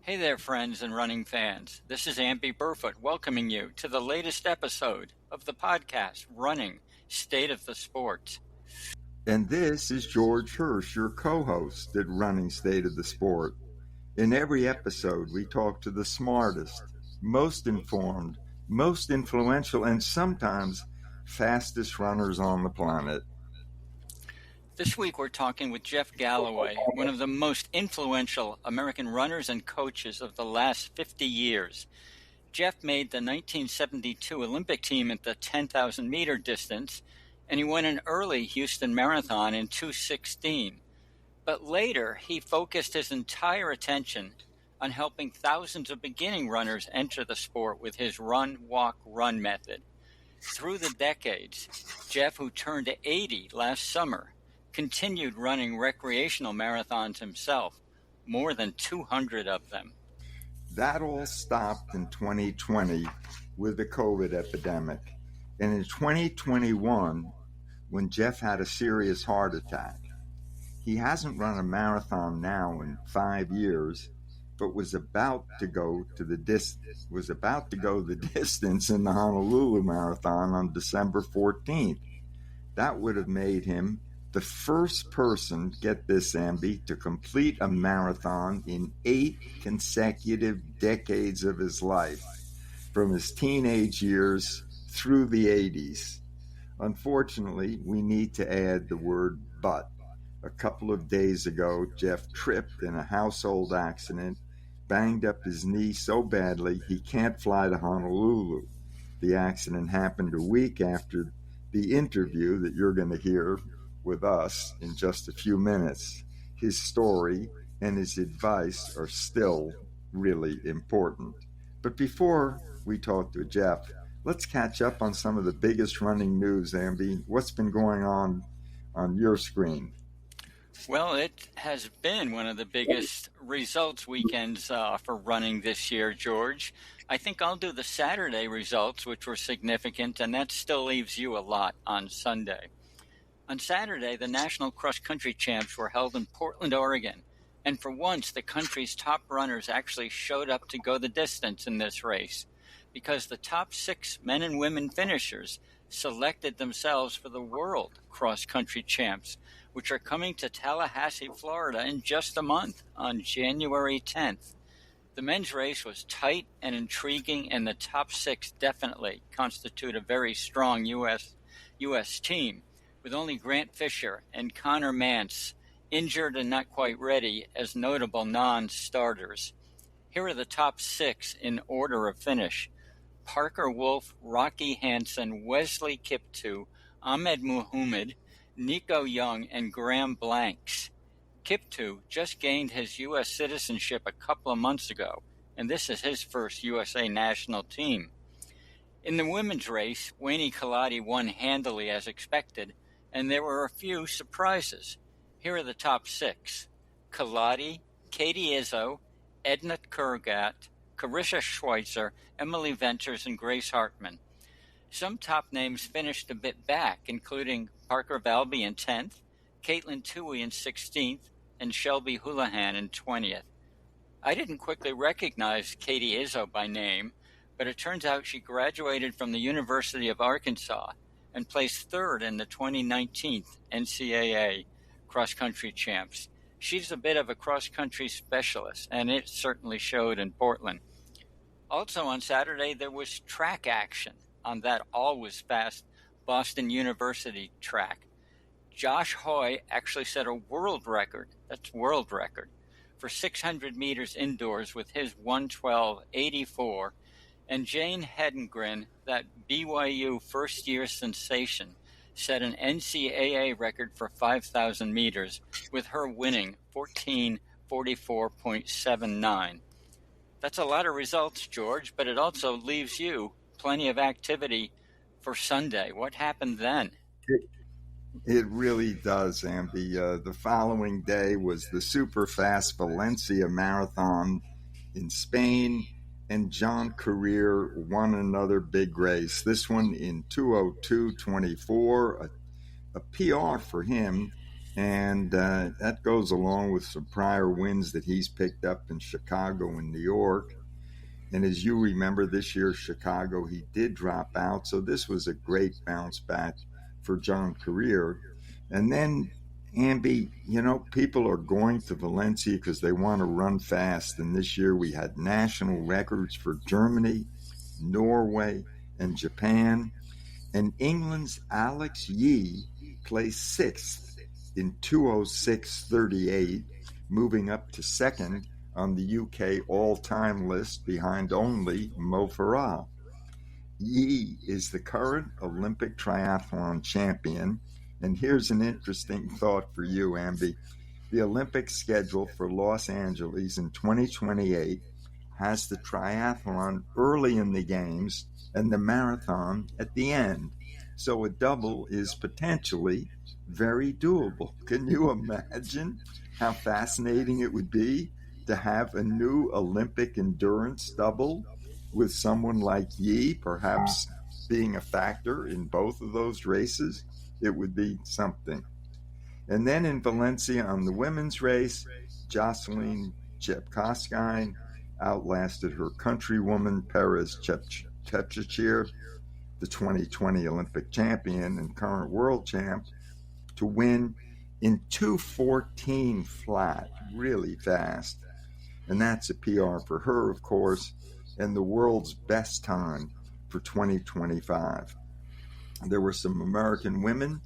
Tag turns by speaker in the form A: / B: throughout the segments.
A: Hey there, friends and running fans. This is Amby Burfoot welcoming you to the latest episode of the podcast, Running, State of the Sport.
B: And this is George Hirsch, your co-host at Running State of the Sport. In every episode, we talk to the smartest, most informed, most influential, and sometimes fastest runners on the planet.
A: This week we're talking with Jeff Galloway, one of the most influential American runners and coaches of the last 50 years. Jeff made the 1972 Olympic team at the 10,000 meter distance, and he won an early Houston Marathon in 2:16. But later, he focused his entire attention on helping thousands of beginning runners enter the sport with his run, walk, run method. Through the decades, Jeff, who turned 80 last summer, continued running recreational marathons himself, more than 200 of them.
B: That all stopped in 2020 with the COVID epidemic. And in 2021, when Jeff had a serious heart attack, he hasn't run a marathon now in 5 years, but was about to go the distance in the Honolulu Marathon on December 14th. That would have made him the first person, get this, Amby, to complete a marathon in 8 consecutive decades of his life, from his teenage years through the 80s. Unfortunately, we need to add the word but. A couple of days ago, Jeff tripped in a household accident, banged up his knee so badly he can't fly to Honolulu. The accident happened a week after the interview that you're going to hear with us in just a few minutes. His story and his advice are still really important. But before we talk to Jeff, let's catch up on some of the biggest running news, Amby. What's been going on your screen?
A: Well, it has been one of the biggest results weekends for running this year, George. I think I'll do the Saturday results, which were significant, and that still leaves you a lot on Sunday. On Saturday, the National Cross Country Champs were held in Portland, Oregon, and for once, the country's top runners actually showed up to go the distance in this race, because the top 6 men and women finishers selected themselves for the World Cross Country Champs, which are coming to Tallahassee, Florida in just a month on January 10th. The men's race was tight and intriguing, and the top 6 definitely constitute a very strong U.S. team, with only Grant Fisher and Connor Mance injured and not quite ready as notable non-starters. Here are the top 6 in order of finish: Parker Wolf, Rocky Hansen, Wesley Kiptoo, Ahmed Muhammad, Nico Young, and Graham Blanks. Kiptoo just gained his U.S. citizenship a couple of months ago, and this is his first USA national team. In the women's race, Wayne Kaladi won handily as expected, and there were a few surprises. Here are the top 6. Kaladi, Katie Izzo, Edna Kurgat, Carissa Schweitzer, Emily Venters, and Grace Hartman. Some top names finished a bit back, including Parker Valby in 10th, Caitlin Toohey in 16th, and Shelby Houlihan in 20th. I didn't quickly recognize Katie Izzo by name, but it turns out she graduated from the University of Arkansas and placed 3rd in the 2019 NCAA cross-country champs. She's a bit of a cross-country specialist, and it certainly showed in Portland. Also on Saturday, there was track action on that always fast Boston University track. Josh Hoy actually set a world record, for 600 meters indoors with his 1:12.84, and Jane Hedengren, that BYU first-year sensation, set an NCAA record for 5,000 meters with her winning 14:44.79. That's a lot of results, George, but it also leaves you plenty of activity for Sunday. What happened then?
B: It really does, Amby. The following day was the super fast Valencia Marathon in Spain, and John Career won another big race, this one in 2:02.24, a PR for him, And that goes along with some prior wins that he's picked up in Chicago and New York. And as you remember, this year, Chicago, he did drop out. So this was a great bounce back for John Career. And then, Amby, people are going to Valencia because they want to run fast. And this year we had national records for Germany, Norway, and Japan. And England's Alex Yee placed sixth in 2:06:38, moving up to second on the UK all-time list behind only Mo Farah. Yee is the current Olympic triathlon champion. And here's an interesting thought for you, Amby. The Olympic schedule for Los Angeles in 2028 has the triathlon early in the games and the marathon at the end. So a double is potentially very doable. Can you imagine how fascinating it would be to have a new Olympic endurance double with someone like Yee perhaps being a factor in both of those races? It would be something. And then in Valencia on the women's race, Jocelyn Jepkosky outlasted her countrywoman Perez Chepchir, the 2020 Olympic champion and current world champ, to win in 2:14 flat, really fast. And that's a PR for her, of course, and the world's best time for 2025. There were some American women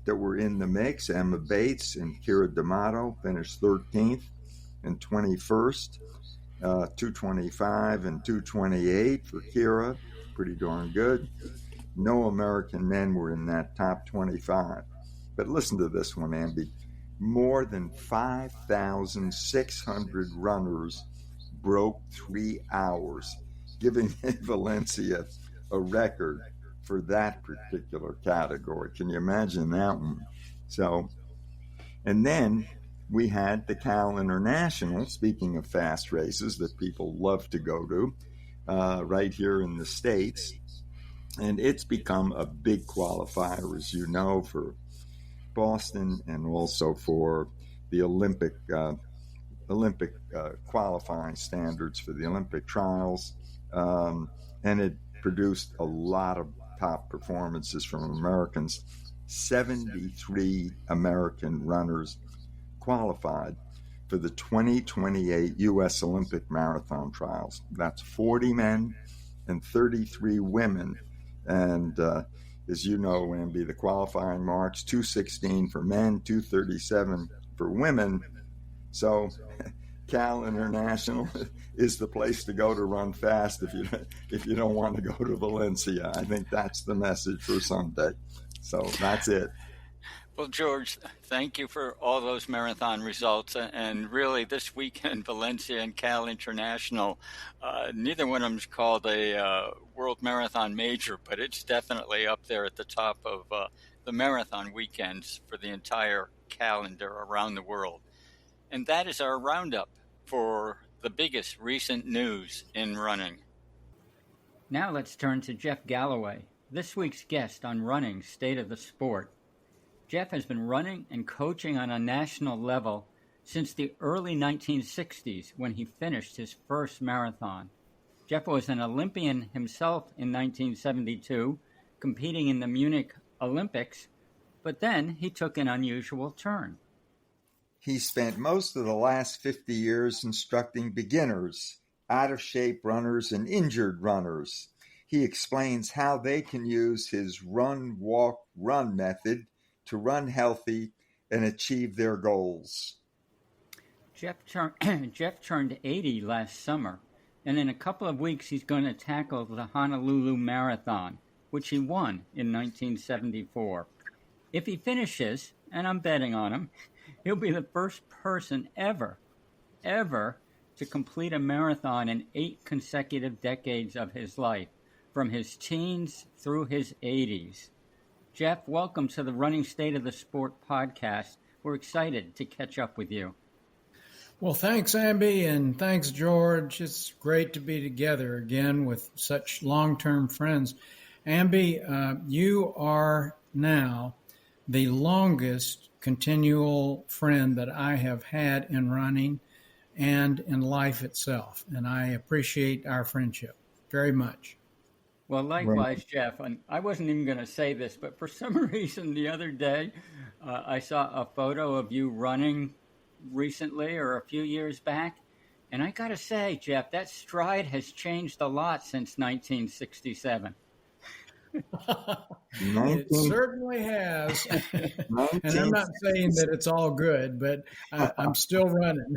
B: that were in the mix. Emma Bates and Kira D'Amato finished 13th and 21st, 2:25 and 2:28 for Kira, pretty darn good. No American men were in that top 25. But listen to this one, Amby. More than 5,600 runners broke 3 hours, giving Valencia a record for that particular category. Can you imagine that one? So, and then we had the Cal International, speaking of fast races that people love to go to, right here in the States. And it's become a big qualifier, as you know, for Boston and also for the Olympic qualifying standards for the Olympic trials. And it produced a lot of top performances from Americans. 73 American runners qualified for the 2028 U.S. Olympic marathon trials. That's 40 men and 33 women. And as you know, Amby, the qualifying marks 2:16 for men, 2:37 for women. So Cal International is the place to go to run fast if you don't want to go to Valencia. I think that's the message for Sunday. So that's it.
A: Well, George, thank you for all those marathon results. And really, this weekend, Valencia and Cal International, neither one of them is called a World Marathon Major, but it's definitely up there at the top of the marathon weekends for the entire calendar around the world. And that is our roundup for the biggest recent news in running.
C: Now let's turn to Jeff Galloway, this week's guest on Running State of the Sport. Jeff has been running and coaching on a national level since the early 1960s when he finished his first marathon. Jeff was an Olympian himself in 1972, competing in the Munich Olympics, but then he took an unusual turn.
B: He spent most of the last 50 years instructing beginners, out-of-shape runners, and injured runners. He explains how they can use his run, walk, run method to run healthy and achieve their goals.
C: Jeff turned 80 last summer, and in a couple of weeks he's going to tackle the Honolulu Marathon, which he won in 1974. If he finishes, and I'm betting on him, he'll be the first person ever to complete a marathon in 8 consecutive decades of his life, from his teens through his 80s. Jeff, welcome to the Running State of the Sport podcast. We're excited to catch up with you.
D: Well, thanks, Amby, and thanks, George. It's great to be together again with such long-term friends. Amby, you are now the longest continual friend that I have had in running and in life itself. And I appreciate our friendship very much.
C: Well,
B: Well,
C: likewise, Jeff. And I wasn't even going to say this, but for some reason the other day, I saw a photo of you running recently or a few years back. And I got to say, Jeff, that stride has changed a lot since 1967.
D: It
B: 19,
D: certainly has. And I'm
B: 19,
D: not saying that it's all good, but I'm still running.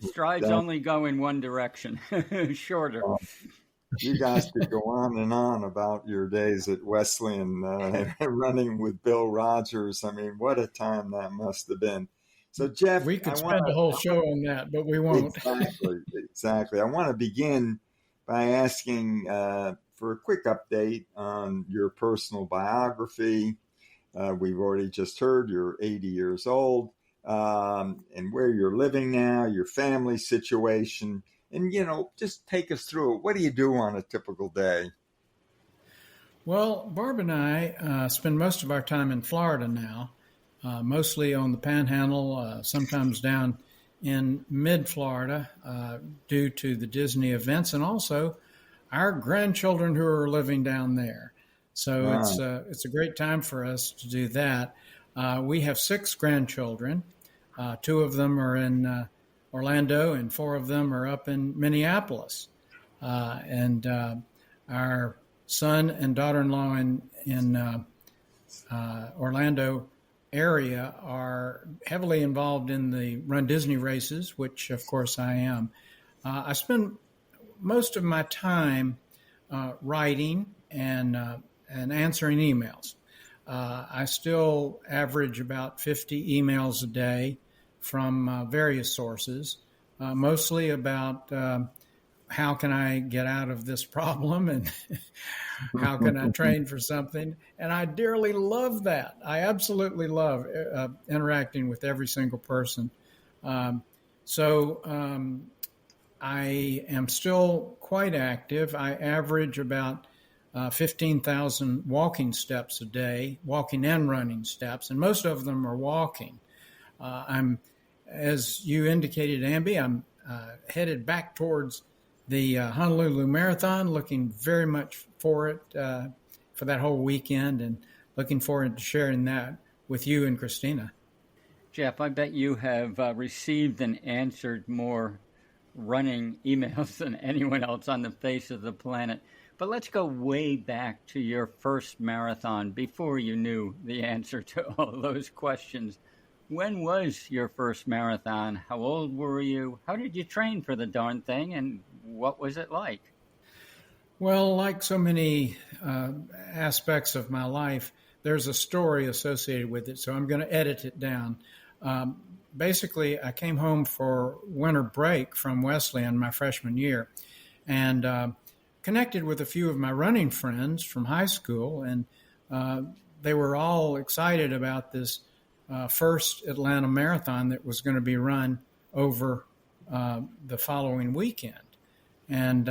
C: Strides
B: that,
C: only go in one direction, shorter.
B: you guys could go on and on about your days at Wesleyan running with Bill Rogers. I mean, what a time that must have been. So, Jeff,
D: We
B: I
D: could
B: want
D: spend a whole show on that, but we won't.
B: exactly. I want to begin by asking for a quick update on your personal biography. We've already just heard you're 80 years old, and where you're living now, your family situation, and just take us through it. What do you do on a typical day?
D: Well, Barb and I spend most of our time in Florida now, mostly on the Panhandle, sometimes down in mid-Florida due to the Disney events, and also our grandchildren who are living down there. So
B: Wow.
D: it's a great time for us to do that. We have 6 grandchildren. 2 of them are in Orlando, and 4 of them are up in Minneapolis. And our son and daughter-in-law in Orlando area are heavily involved in the Run Disney races, which of course I am. I spend most of my time writing and answering emails. I still average about 50 emails a day from various sources, mostly about how can I get out of this problem and how can I train for something. And I dearly love that. I absolutely love interacting with every single person. So I am still quite active. I average about 15,000 walking steps a day, walking and running steps, and most of them are walking. I'm, as you indicated, Amby, I'm headed back towards the Honolulu Marathon, looking very much for it for that whole weekend, and looking forward to sharing that with you and Christina.
C: Jeff, I bet you have received and answered more running emails than anyone else on the face of the planet. But let's go way back to your first marathon before you knew the answer to all those questions. When was your first marathon? How old were you? How did you train for the darn thing? And what was it like?
D: Well, like so many aspects of my life, there's a story associated with it, so I'm going to edit it down. Basically, I came home for winter break from Wesleyan my freshman year, and connected with a few of my running friends from high school, and they were all excited about this first Atlanta Marathon that was going to be run over the following weekend. And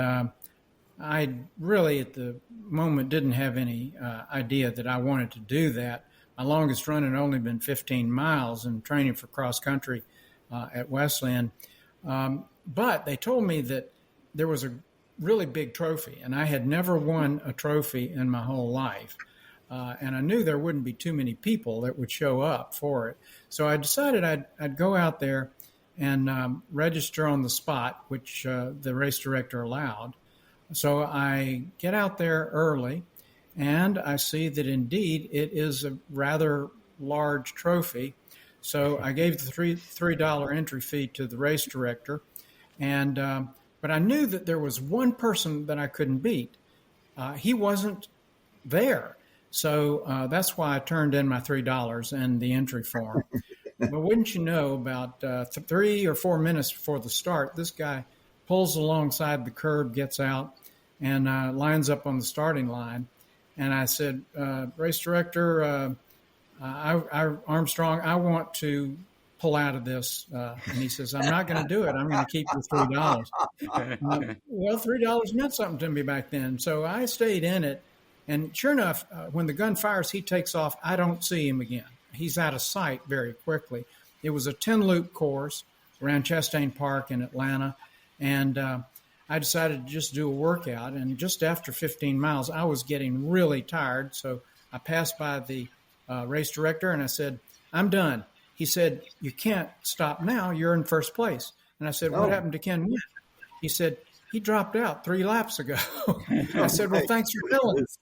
D: I really, at the moment, didn't have any idea that I wanted to do that. My longest run had only been 15 miles and training for cross country at Wesleyan. But they told me that there was a really big trophy, and I had never won a trophy in my whole life. And I knew there wouldn't be too many people that would show up for it. So I decided I'd go out there and register on the spot, which the race director allowed. So I get out there early, and I see that indeed it is a rather large trophy. So I gave the $3 entry fee to the race director, and but I knew that there was one person that I couldn't beat. He wasn't there. So that's why I turned in my $3 and the entry form. But wouldn't you know, about 3 or 4 minutes before the start, this guy pulls alongside the curb, gets out, and lines up on the starting line. And I said, race director, Armstrong, I want to pull out of this. And he says, I'm not going to do it. I'm going to keep your $3. Well, $3 meant something to me back then. So I stayed in it. And sure enough, when the gun fires, he takes off. I don't see him again. he's out of sight very quickly. It was a 10-loop course around Chastain Park in Atlanta, and I decided to just do a workout. And just after 15 miles, I was getting really tired, so I passed by the race director and I said, "I'm done." He said, "You can't stop now. You're in first place." And I said, "What happened to Ken Witt?" He said, "He dropped out 3 laps ago." I said, "Well, thanks for telling us."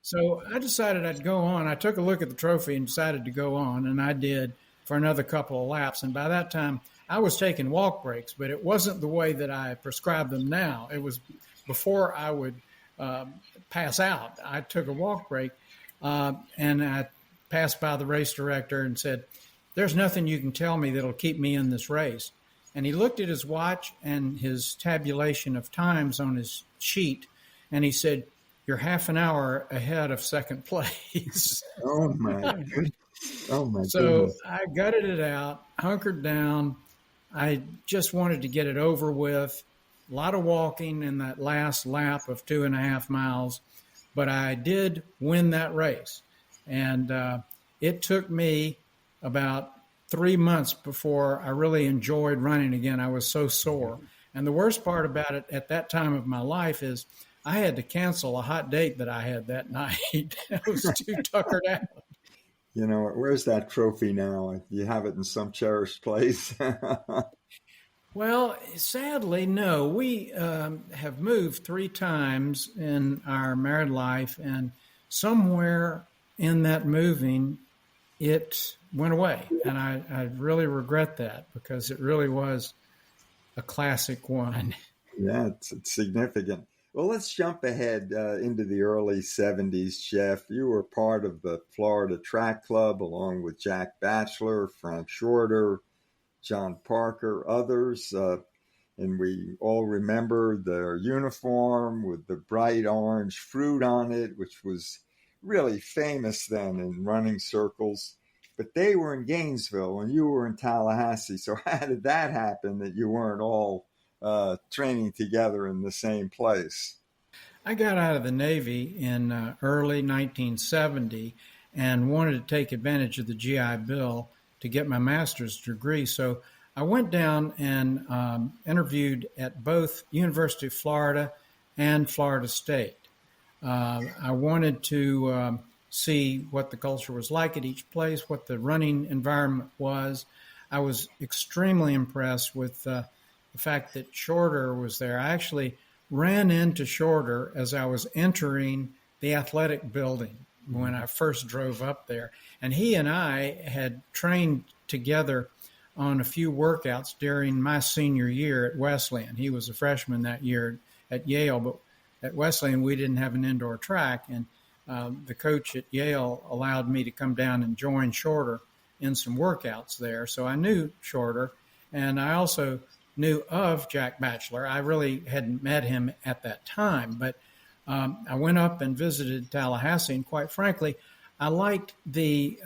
D: So I decided I'd go on. I took a look at the trophy and decided to go on, and I did for another couple of laps. And by that time, I was taking walk breaks, but it wasn't the way that I prescribe them now. It was before I would pass out. I took a walk break, and I passed by the race director and said, "There's nothing you can tell me that'll keep me in this race." And he looked at his watch and his tabulation of times on his sheet, and he said, "You're half an hour ahead of second place."
B: Oh my goodness. Oh my
D: So
B: goodness.
D: I gutted it out, hunkered down. I just wanted to get it over with. A lot of walking in that last lap of 2.5 miles, but I did win that race. And it took me about 3 months before I really enjoyed running again. I was so sore. And the worst part about it at that time of my life is I had to cancel a hot date that I had that night. I was too tuckered out.
B: You know, where's that trophy now? You have it in some cherished place?
D: Well, sadly, no. We have moved 3 times in our married life, and somewhere in that moving, it went away. And I really regret that because it really was a classic one.
B: Yeah, it's significant. Well, let's jump ahead into the early 70s, Jeff. You were part of the Florida Track Club along with Jack Batchelor, Frank Shorter, John Parker, others. And we all remember their uniform with the bright orange fruit on it, which was really famous then in running circles. But they were in Gainesville and you were in Tallahassee. So how did that happen that you weren't all training together in the same place?
D: I got out of the Navy in early 1970 and wanted to take advantage of the GI Bill to get my master's degree. So I went down and interviewed at both University of Florida and Florida State. I wanted to see what the culture was like at each place, what the running environment was. I was extremely impressed with the fact that Shorter was there. I actually ran into Shorter as I was entering the athletic building when I first drove up there. And he and I had trained together on a few workouts during my senior year at Wesleyan. He was a freshman that year at Yale, but at Wesleyan we didn't have an indoor track. And the coach at Yale allowed me to come down and join Shorter in some workouts there. So I knew Shorter, and I also knew of Jack Batchelor. I really hadn't met him at that time, but I went up and visited Tallahassee, and quite frankly, I liked the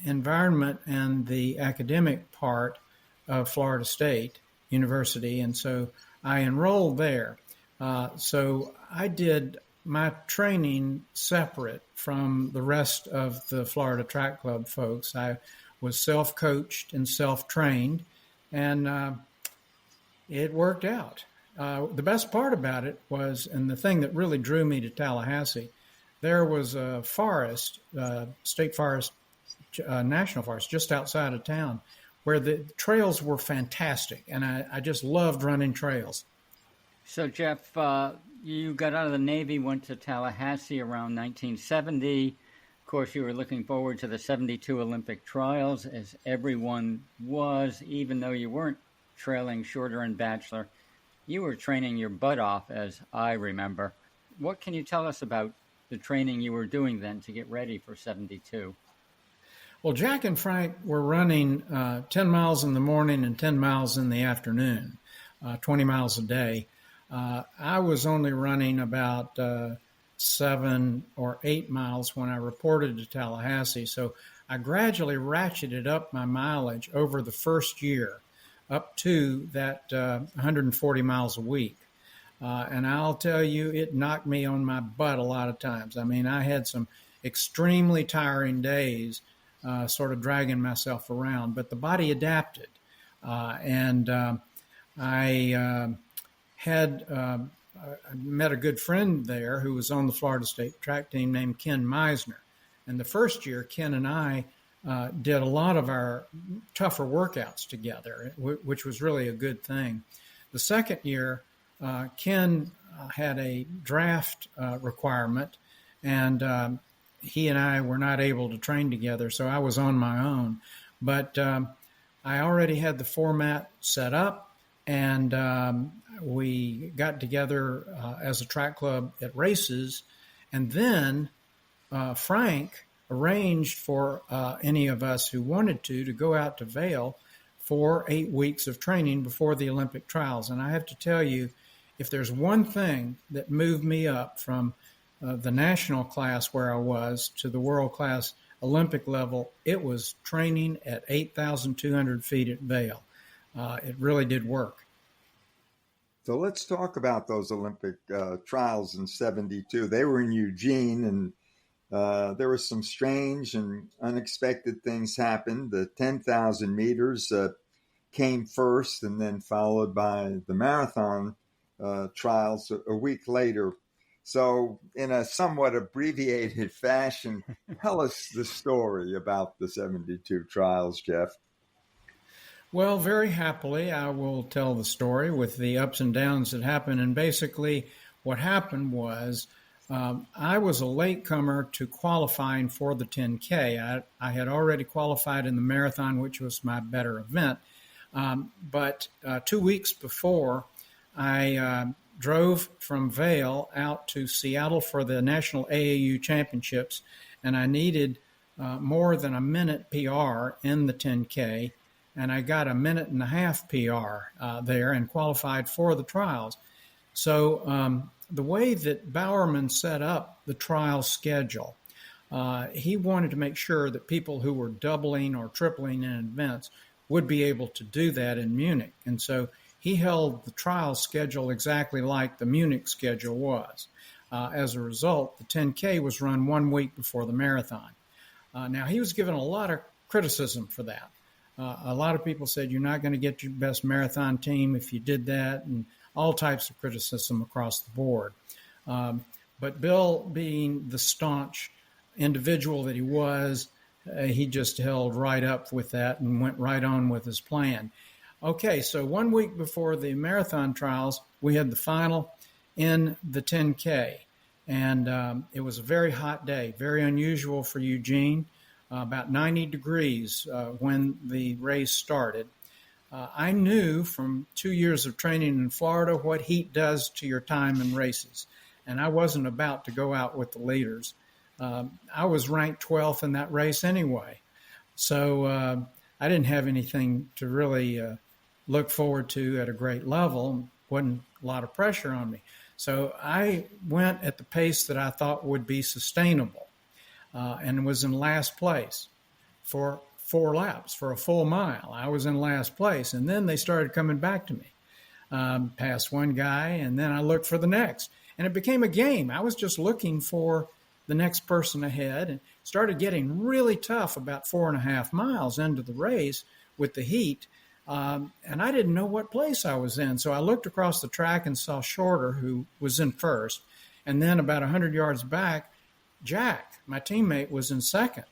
D: environment and the academic part of Florida State University, and so I enrolled there. So I did my training separate from the rest of the Florida Track Club folks. I was self-coached and self-trained, and it worked out. The best part about it was, and the thing that really drew me to Tallahassee, there was a forest, state forest, national forest, just outside of town, where the trails were fantastic, and I just loved running trails.
C: So, Jeff, you got out of the Navy, went to Tallahassee around 1970. Of course, you were looking forward to the 72 Olympic trials, as everyone was, even though you weren't trailing Shorter and Batchelor. You were training your butt off, as I remember. What can you tell us about the training you were doing then to get ready for 72?
D: Well, Jack and Frank were running 10 miles in the morning and 10 miles in the afternoon, 20 miles a day. I was only running about 7 or 8 miles when I reported to Tallahassee. So I gradually ratcheted up my mileage over the first year up to that 140 miles a week. And I'll tell you, it knocked me on my butt a lot of times. I mean, I had some extremely tiring days, sort of dragging myself around. But the body adapted. I met a good friend there who was on the Florida State track team named Ken Meisner. And the first year, Ken and I did a lot of our tougher workouts together, which was really a good thing. The second year, Ken had a draft requirement, and he and I were not able to train together, so I was on my own. But I already had the format set up, and we got together as a track club at races, and then Frank arranged for any of us who wanted to go out to Vail for 8 weeks of training before the Olympic trials. And I have to tell you, if there's one thing that moved me up from the national class where I was to the world class Olympic level, it was training at 8,200 feet at Vail. It really did work.
B: So let's talk about those Olympic trials in '72. They were in Eugene, and there were some strange and unexpected things happened. The 10,000 meters came first, and then followed by the marathon trials a week later. So in a somewhat abbreviated fashion, tell us the story about the 72 trials, Jeff.
D: Well, very happily, I will tell the story with the ups and downs that happened. And basically what happened was I was a latecomer to qualifying for the 10K. I had already qualified in the marathon, which was my better event. But 2 weeks before, I drove from Vail out to Seattle for the National AAU Championships, and I needed more than a minute PR in the 10K, and I got a minute and a half PR there and qualified for the trials. So the way that Bowerman set up the trial schedule, he wanted to make sure that people who were doubling or tripling in events would be able to do that in Munich. And so he held the trial schedule exactly like the Munich schedule was. As a result, the 10K was run 1 week before the marathon. Now, he was given a lot of criticism for that. A lot of people said, you're not going to get your best marathon team if you did that, and all types of criticism across the board. But Bill, being the staunch individual that he was, he just held right up with that and went right on with his plan. Okay, so 1 week before the marathon trials, we had the final in the 10K. And it was a very hot day, very unusual for Eugene, about 90 degrees when the race started. I knew from 2 years of training in Florida what heat does to your time in races, and I wasn't about to go out with the leaders. I was ranked 12th in that race anyway, so I didn't have anything to really look forward to at a great level. Wasn't a lot of pressure on me. So I went at the pace that I thought would be sustainable and was in last place for 4 laps, for a full mile. I was in last place, and then they started coming back to me, past one guy, and then I looked for the next. And it became a game. I was just looking for the next person ahead, and started getting really tough about 4.5 miles into the race with the heat. And I didn't know what place I was in. So I looked across the track and saw Shorter, who was in first. And then about 100 yards back, Jack, my teammate, was in second.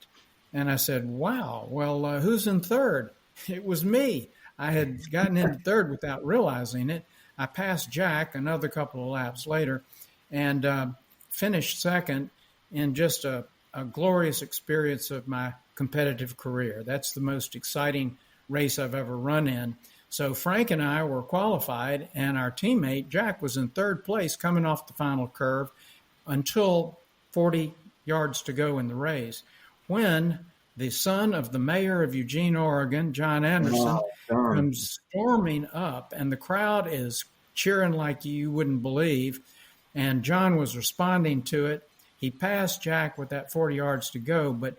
D: And I said, wow, well, who's in third? It was me. I had gotten into third without realizing it. I passed Jack another couple of laps later and finished second in just a glorious experience of my competitive career. That's the most exciting race I've ever run in. So Frank and I were qualified, and our teammate Jack was in third place coming off the final curve until 40 yards to go in the race, when the son of the mayor of Eugene, Oregon, John Anderson, comes storming up, and the crowd is cheering like you wouldn't believe, and John was responding to it. He passed Jack with that 40 yards to go, but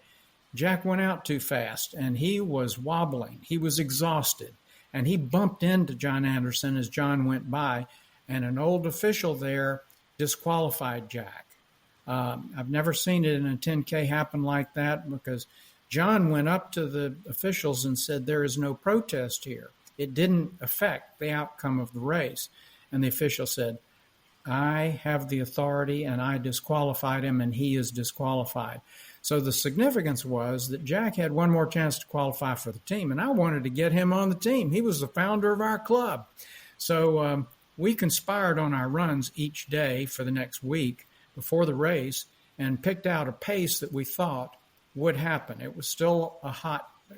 D: Jack went out too fast, and he was wobbling. He was exhausted, and he bumped into John Anderson as John went by, and an old official there disqualified Jack. I've never seen it in a 10K happen like that, because John went up to the officials and said, there is no protest here. It didn't affect the outcome of the race. And the official said, I have the authority and I disqualified him and he is disqualified. So the significance was that Jack had one more chance to qualify for the team, and I wanted to get him on the team. He was the founder of our club. So we conspired on our runs each day for the next week before the race and picked out a pace that we thought would happen. It was still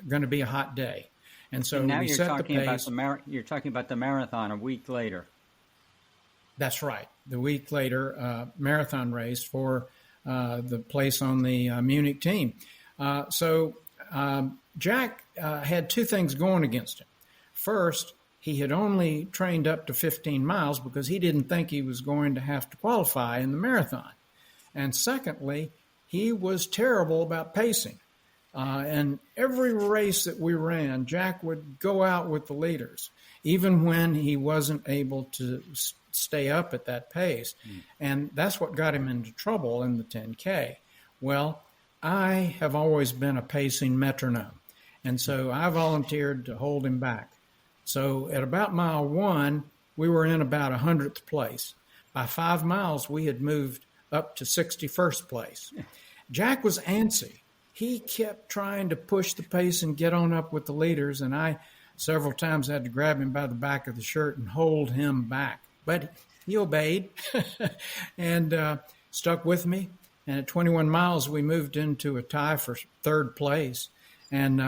D: going to be a hot day. And so
C: now
D: we
C: you're
D: set
C: talking
D: the pace.
C: you're talking about the marathon a week later.
D: That's right. The week later, marathon race for the place on the Munich team. So Jack had two things going against him. First, he had only trained up to 15 miles because he didn't think he was going to have to qualify in the marathon. And secondly, he was terrible about pacing. And every race that we ran, Jack would go out with the leaders, even when he wasn't able to stay up at that pace. And that's what got him into trouble in the 10K. Well, I have always been a pacing metronome, and so I volunteered to hold him back. So at about mile 1, we were in about 100th place. By 5 miles, we had moved up to 61st place. Jack was antsy. He kept trying to push the pace and get on up with the leaders, and I several times had to grab him by the back of the shirt and hold him back. But he obeyed and stuck with me. And at 21 miles, we moved into a tie for third place. And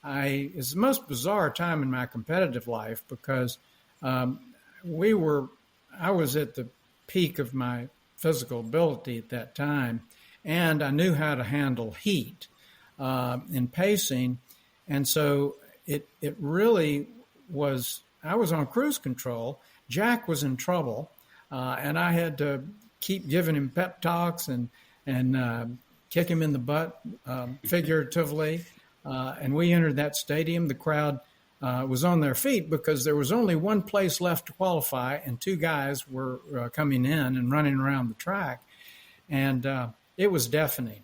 D: it's the most bizarre time in my competitive life because I was at the peak of my physical ability at that time, and I knew how to handle heat in pacing. And so it really was, I was on cruise control. Jack was in trouble, and I had to keep giving him pep talks and kick him in the butt, figuratively. And we entered that stadium. The crowd was on their feet because there was only one place left to qualify, and two guys were coming in and running around the track. And it was deafening.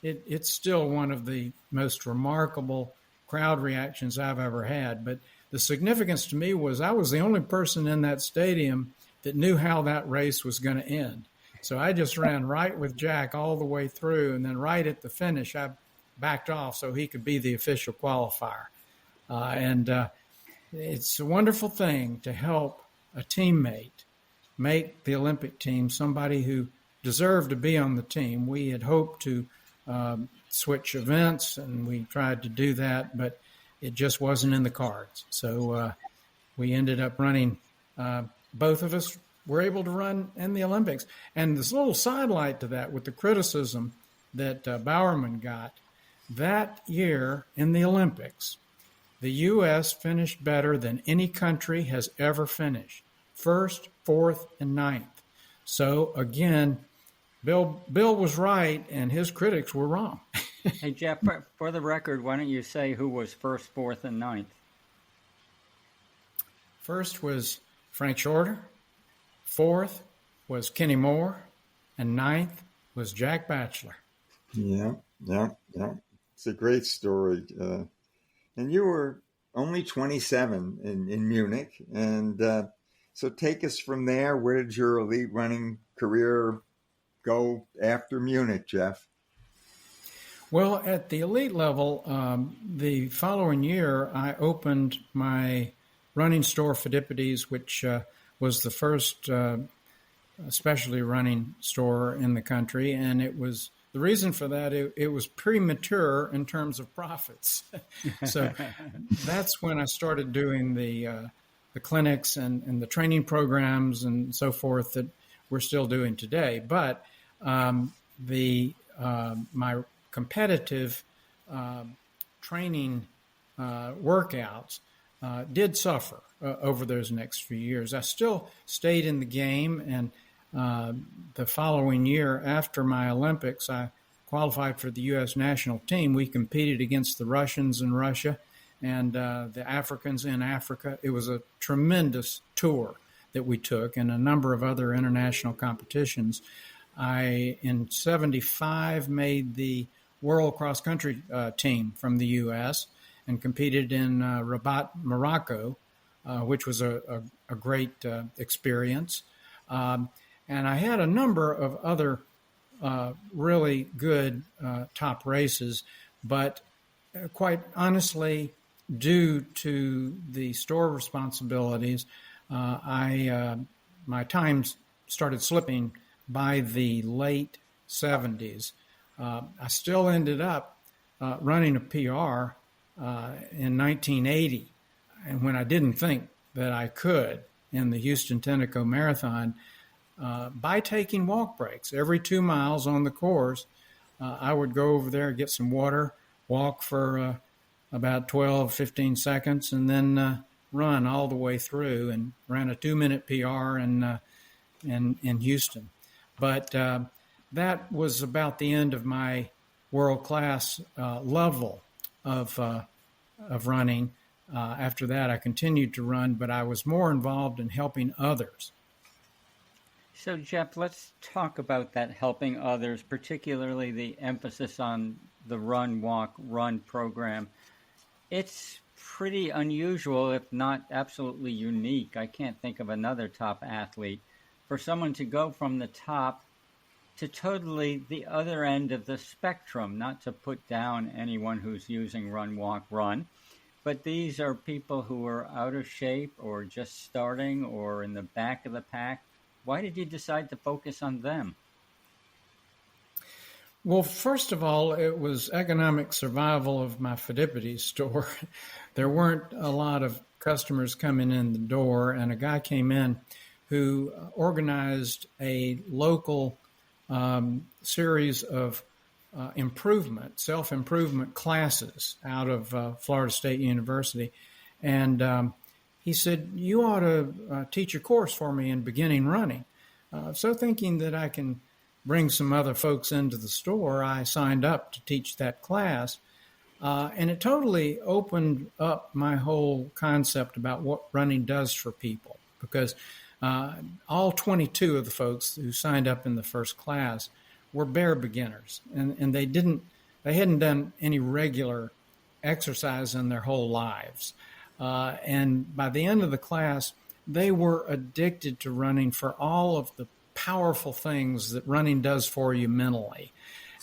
D: It's still one of the most remarkable crowd reactions I've ever had. But the significance to me was I was the only person in that stadium that knew how that race was going to end. So I just ran right with Jack all the way through, and then right at the finish, I backed off so he could be the official qualifier. It's a wonderful thing to help a teammate make the Olympic team, somebody who deserved to be on the team. We had hoped to switch events, and we tried to do that, but it just wasn't in the cards. So we ended up running, both of us were able to run in the Olympics. And this little sidelight to that with the criticism that Bowerman got, that year in the Olympics, the U.S. finished better than any country has ever finished. 1st, 4th, and 9th. So again, Bill was right, and his critics were wrong.
C: Hey, Jeff, for the record, why don't you say who was 1st, 4th, and 9th?
D: First was Frank Shorter. 4th was Kenny Moore. And 9th was Jack Batchelor.
B: Yeah. It's a great story. And you were only 27 in Munich. And so take us from there. Where did your elite running career go after Munich, Jeff?
D: Well, at the elite level, the following year, I opened my running store, Phidippides, which was the first specialty running store in the country. And it was, the reason for that, it was premature in terms of profits. So that's when I started doing the clinics and the training programs and so forth that we're still doing today. But my competitive training workouts did suffer over those next few years. I still stayed in the game, and the following year after my Olympics, I qualified for the U.S. national team. We competed against the Russians in Russia and the Africans in Africa. It was a tremendous tour that we took and a number of other international competitions. I, in 75, made the world cross-country team from the U.S. and competed in Rabat, Morocco, which was a great experience. And I had a number of other really good top races, but quite honestly, due to the store responsibilities, my times started slipping by the late 70s. I still ended up running a PR in 1980, and when I didn't think that I could in the Houston Tenneco Marathon, by taking walk breaks every 2 miles on the course, I would go over there, get some water, walk for about 12, 15 seconds, and then run all the way through, and ran a 2-minute PR in Houston. But that was about the end of my world-class level of running. After that, I continued to run, but I was more involved in helping others.
C: So, Jeff, let's talk about that helping others, particularly the emphasis on the Run, Walk, Run program. It's pretty unusual, if not absolutely unique. I can't think of another top athlete. For someone to go from the top to totally the other end of the spectrum, not to put down anyone who's using Run, Walk, Run, but these are people who are out of shape or just starting or in the back of the pack. Why did you decide to focus on them?
D: Well, first of all, it was economic survival of my Fidipides store. There weren't a lot of customers coming in the door, and a guy came in who organized a local series of self-improvement classes out of Florida State University. And he said, you ought to teach a course for me in beginning running. So thinking that I can bring some other folks into the store, I signed up to teach that class. And it totally opened up my whole concept about what running does for people, because all 22 of the folks who signed up in the first class were bare beginners, and they hadn't done any regular exercise in their whole lives. And by the end of the class, they were addicted to running for all of the powerful things that running does for you mentally.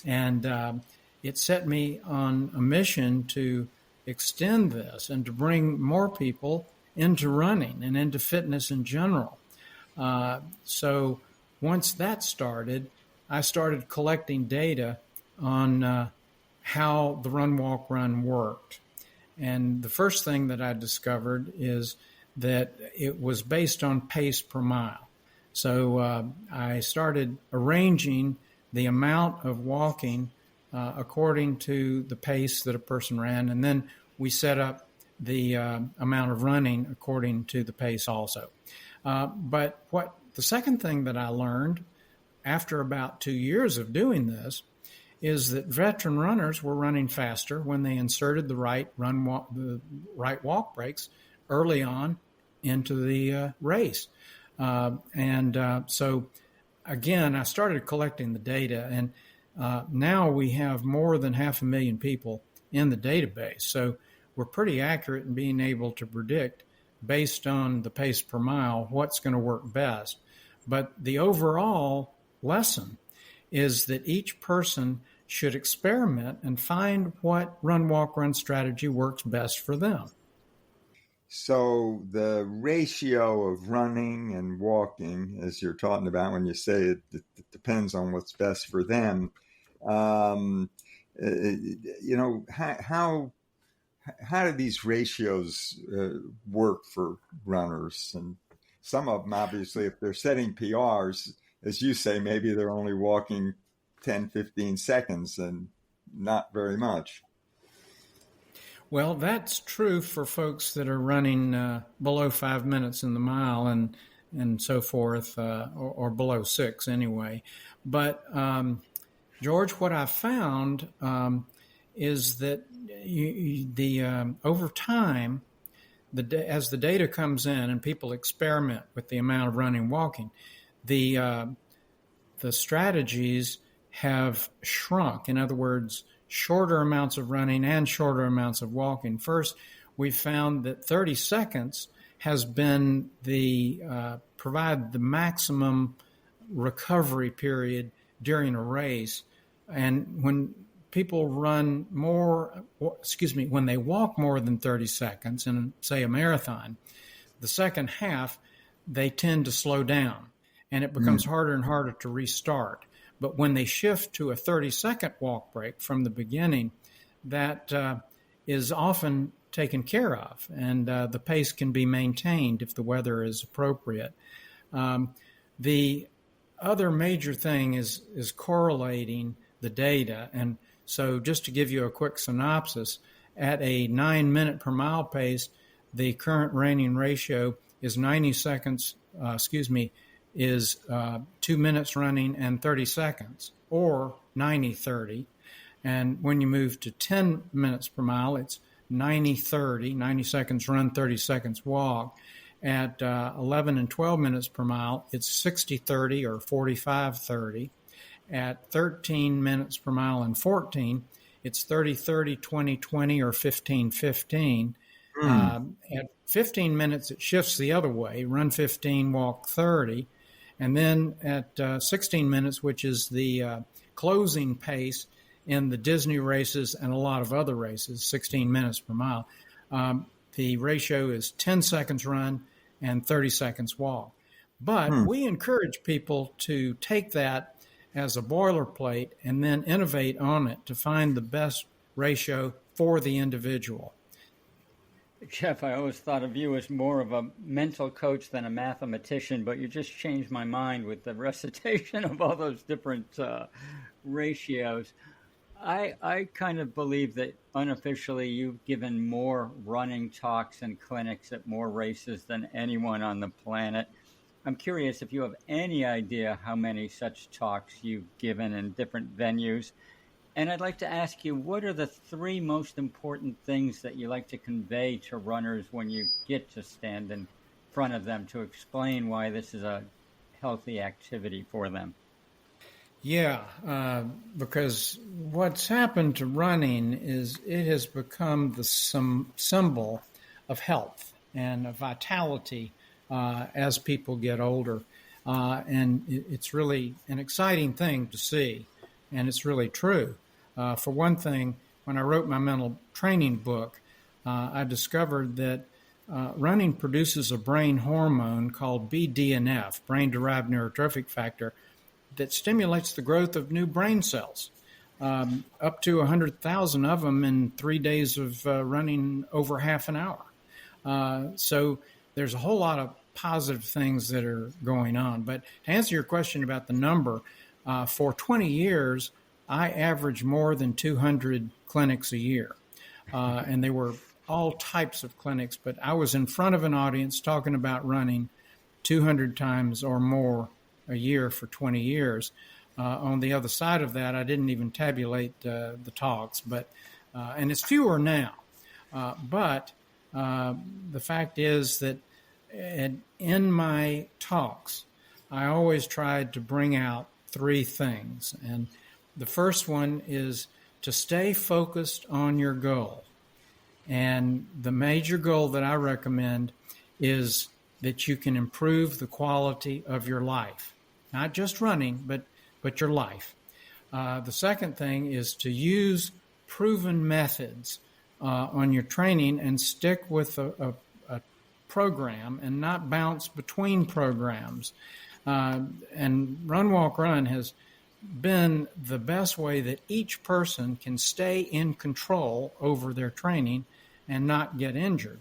D: And it set me on a mission to extend this and to bring more people into running and into fitness in general. So once that started, I started collecting data on how the Run, Walk, Run worked. And the first thing that I discovered is that it was based on pace per mile. So I started arranging the amount of walking according to the pace that a person ran, and then we set up the amount of running according to the pace also. But the second thing that I learned after about 2 years of doing this is that veteran runners were running faster when they inserted the right walk breaks early on into the race. So again, I started collecting the data, and now we have more than 500,000 people in the database. So we're pretty accurate in being able to predict, based on the pace per mile, what's going to work best. But the overall lesson is that each person should experiment and find what Run, Walk, Run strategy works best for them.
B: So the ratio of running and walking, as you're talking about when you say it depends on what's best for them, how do these ratios work for runners? And some of them, obviously, if they're setting PRs, as you say, maybe they're only walking 10, 15 seconds and not very much.
D: Well, that's true for folks that are running below 5 minutes in the mile and so forth, or below 6 anyway. But, George, what I found is that over time, as the data comes in and people experiment with the amount of running and walking, the strategies have shrunk. In other words, shorter amounts of running and shorter amounts of walking. First, we found that 30 seconds has been provide the maximum recovery period during a race. And when people when they walk more than 30 seconds in, say, a marathon, the second half, they tend to slow down and it becomes harder and harder to restart. But when they shift to a 30-second walk break from the beginning, that is often taken care of, and the pace can be maintained if the weather is appropriate. The other major thing is correlating the data. And so just to give you a quick synopsis, at a 9-minute per mile pace, the current reining ratio is 2 minutes running and 30 seconds, or 90-30. And when you move to 10 minutes per mile, it's 90-30, 90 seconds run, 30 seconds walk. At 11 and 12 minutes per mile, it's 60-30 or 45-30. At 13 minutes per mile and 14, it's 30-30, 20-20, or 15-15. At 15 minutes, it shifts the other way, run 15, walk 30. And then at 16 minutes, which is the closing pace in the Disney races and a lot of other races, 16 minutes per mile, the ratio is 10 seconds run and 30 seconds walk. But we encourage people to take that as a boilerplate and then innovate on it to find the best ratio for the individual.
C: Jeff, I always thought of you as more of a mental coach than a mathematician, but you just changed my mind with the recitation of all those different ratios. I kind of believe that unofficially you've given more running talks and clinics at more races than anyone on the planet. I'm curious if you have any idea how many such talks you've given in different venues. And I'd like to ask you, what are the 3 most important things that you like to convey to runners when you get to stand in front of them to explain why this is a healthy activity for them?
D: Yeah, because what's happened to running is it has become the symbol of health and of vitality as people get older. And it's really an exciting thing to see, and it's really true. For one thing, when I wrote my mental training book, I discovered that running produces a brain hormone called BDNF, brain-derived neurotrophic factor, that stimulates the growth of new brain cells, up to 100,000 of them in 3 days of running over half an hour. So there's a whole lot of positive things that are going on. But to answer your question about the number, for 20 years, I averaged more than 200 clinics a year. And they were all types of clinics, but I was in front of an audience talking about running 200 times or more a year for 20 years. On the other side of that, I didn't even tabulate the talks, but and it's fewer now. But the fact is that in my talks, I always tried to bring out 3 things. And the first one is to stay focused on your goal. And the major goal that I recommend is that you can improve the quality of your life. Not just running, but your life. The second thing is to use proven methods on your training and stick with a program and not bounce between programs. And Run, Walk, Run has been the best way that each person can stay in control over their training and not get injured.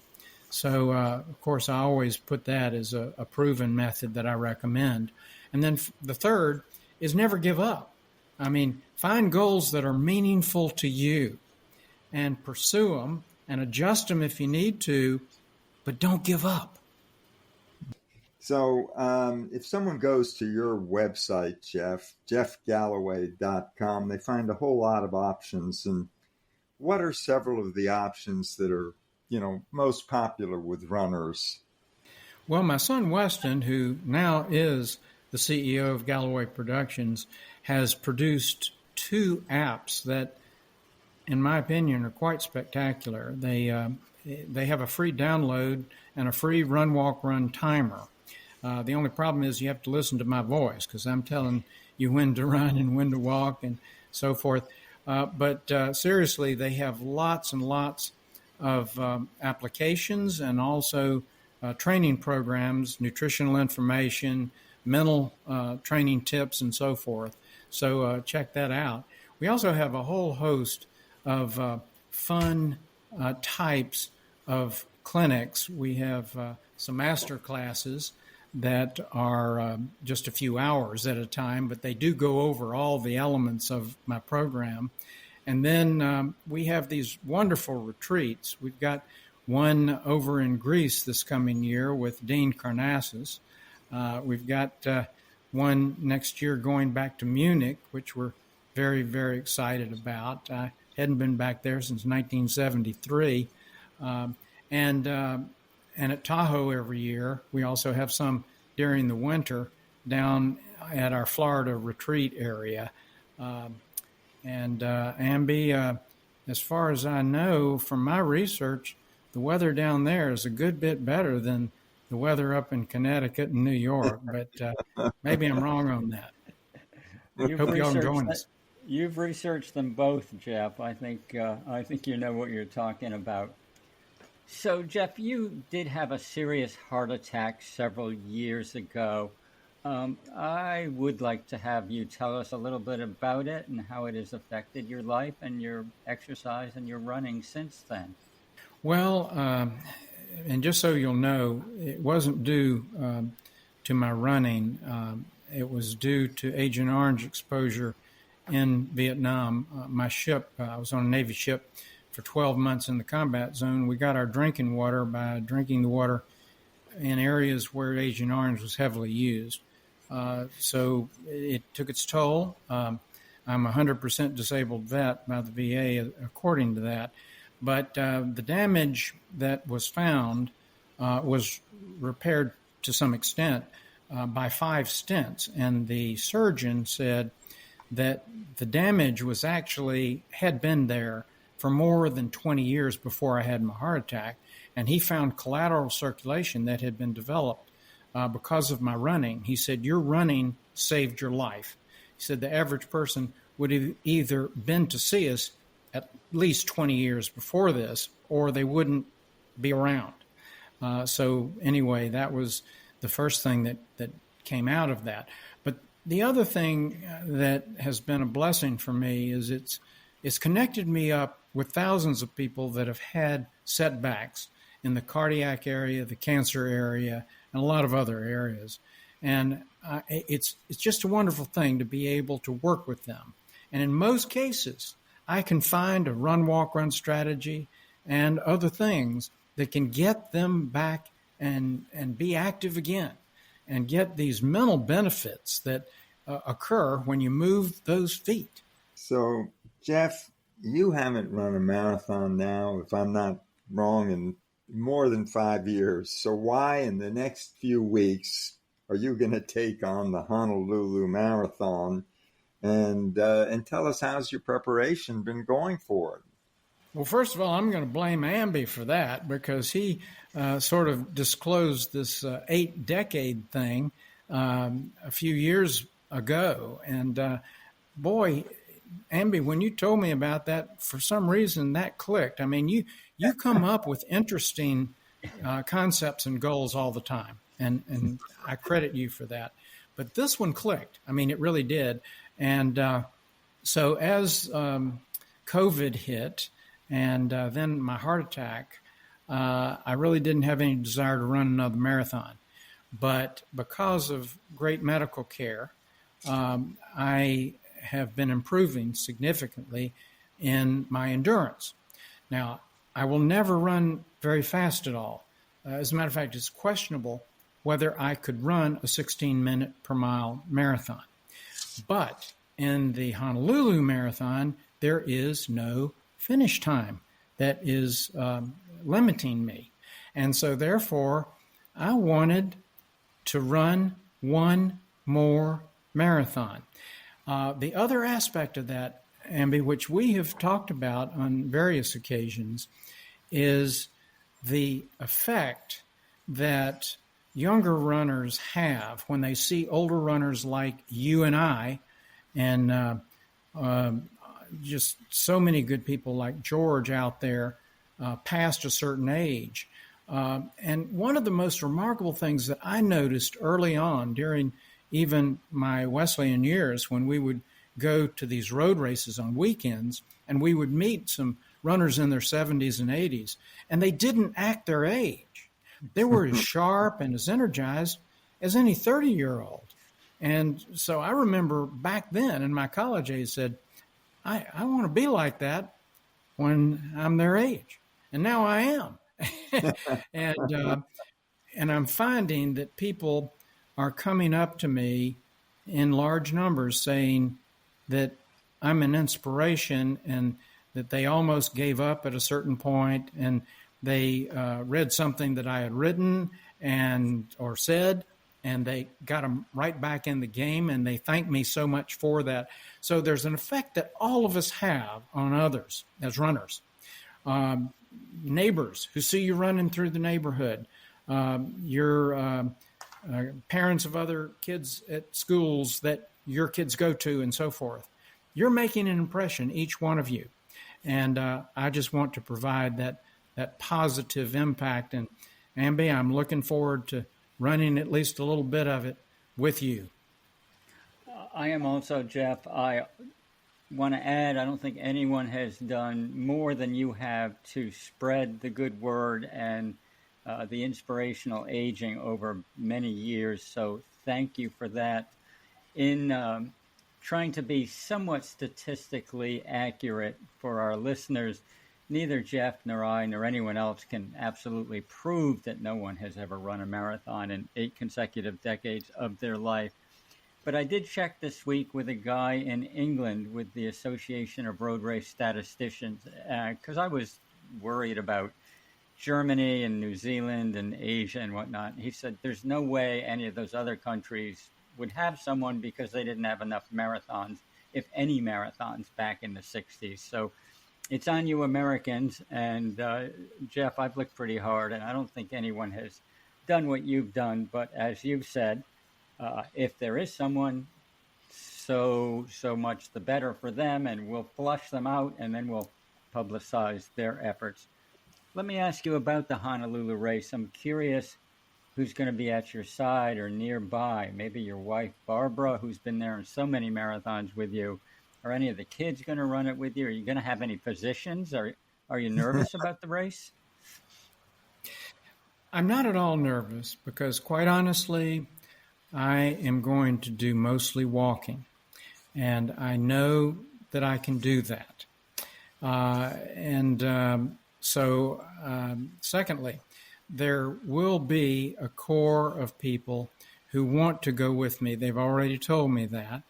D: So, of course, I always put that as a proven method that I recommend. And then the third is never give up. I mean, find goals that are meaningful to you and pursue them and adjust them if you need to, but don't give up.
B: So if someone goes to your website, Jeff, jeffgalloway.com, they find a whole lot of options. And what are several of the options that are, most popular with runners?
D: Well, my son Weston, who now is the CEO of Galloway Productions, has produced 2 apps that in my opinion, are quite spectacular. They have a free download and a free run, walk, run timer. The only problem is you have to listen to my voice because I'm telling you when to run and when to walk and so forth. But seriously, they have lots and lots of applications and also training programs, nutritional information, mental training tips, and so forth. So check that out. We also have a whole host of fun types of clinics. We have some master classes that are just a few hours at a time, but they do go over all the elements of my program. And then we have these wonderful retreats. We've got one over in Greece this coming year with Dean Karnassus. We've got one next year going back to Munich, which we're very, very excited about. I hadn't been back there since 1973. And at Tahoe every year. We also have some during the winter down at our Florida retreat area. Amby, as far as I know from my research, the weather down there is a good bit better than the weather up in Connecticut and New York, but maybe I'm wrong on that. Hope y'all join us.
C: You've researched them both, Jeff. I think you know what you're talking about. So, Jeff, you did have a serious heart attack several years ago. I would like to have you tell us a little bit about it and how it has affected your life and your exercise and your running since then.
D: Well, and just so you'll know, it wasn't due to my running. It was due to Agent Orange exposure in Vietnam. My ship, I was on a Navy ship for 12 months in the combat zone. We got our drinking water by drinking the water in areas where Agent Orange was heavily used. So it took its toll. I'm a 100% disabled vet by the VA according to that. But the damage that was found was repaired to some extent by 5 stents. And the surgeon said that the damage was actually had been there for more than 20 years before I had my heart attack. And he found collateral circulation that had been developed because of my running. He said, your running saved your life. He said the average person would have either been to see us at least 20 years before this, or they wouldn't be around. So anyway, that was the first thing that came out of that. But the other thing that has been a blessing for me is it's connected me up with thousands of people that have had setbacks in the cardiac area, the cancer area, and a lot of other areas. And it's just a wonderful thing to be able to work with them. And in most cases, I can find a run, walk, run strategy and other things that can get them back and be active again and get these mental benefits that occur when you move those feet.
B: So, Jeff, you haven't run a marathon now, if I'm not wrong, in more than 5 years. So why in the next few weeks are you going to take on the Honolulu Marathon? And tell us, how's your preparation been going for it?
D: Well, first of all, I'm going to blame Amby for that because he sort of disclosed this 8-decade thing a few years ago. And boy, Amby, when you told me about that, for some reason that clicked. I mean, you come up with interesting concepts and goals all the time, and I credit you for that. But this one clicked. I mean, it really did. And so as COVID hit and then my heart attack, I really didn't have any desire to run another marathon. But because of great medical care, I have been improving significantly in my endurance. Now, I will never run very fast at all. As a matter of fact, it's questionable whether I could run a 16-minute per mile marathon. But in the Honolulu Marathon, there is no finish time that is limiting me. And so therefore, I wanted to run one more marathon. The other aspect of that, Amby, which we have talked about on various occasions, is the effect that younger runners have when they see older runners like you and I, and just so many good people like George out there past a certain age. And one of the most remarkable things that I noticed early on during even my Wesleyan years, when we would go to these road races on weekends and we would meet some runners in their 70s and 80s, and they didn't act their age. They were as sharp and as energized as any 30-year-old. And so I remember back then in my college age said, I want to be like that when I'm their age. And now I am. And I'm finding that people are coming up to me in large numbers saying that I'm an inspiration and that they almost gave up at a certain point and they read something that I had written or said, and they got them right back in the game, and they thank me so much for that. So there's an effect that all of us have on others as runners. Neighbors who see you running through the neighborhood, your parents of other kids at schools that your kids go to, and so forth. You're making an impression, each one of you. And I just want to provide that positive impact. And Amby, I'm looking forward to running at least a little bit of it with you.
C: I am also, Jeff. I want to add, I don't think anyone has done more than you have to spread the good word and the inspirational aging over many years. So thank you for that. In trying to be somewhat statistically accurate for our listeners, neither Jeff nor I nor anyone else can absolutely prove that no one has ever run a marathon in 8 consecutive decades of their life. But I did check this week with a guy in England with the Association of Road Race Statisticians, because I was worried about Germany and New Zealand and Asia and whatnot. He said there's no way any of those other countries would have someone because they didn't have enough marathons, if any marathons, back in the 60s. So it's on you Americans. And Jeff, I've looked pretty hard, and I don't think anyone has done what you've done. But as you've said, if there is someone, so much the better for them, and we'll flush them out, and then we'll publicize their efforts. Let me ask you about the Honolulu race. I'm curious who's going to be at your side or nearby. Maybe your wife, Barbara, who's been there in so many marathons with you. Are any of the kids going to run it with you? Are you going to have any positions? Are you nervous about the race?
D: I'm not at all nervous because, quite honestly, I am going to do mostly walking. And I know that I can do that. Secondly, there will be a core of people who want to go with me. They've already told me that.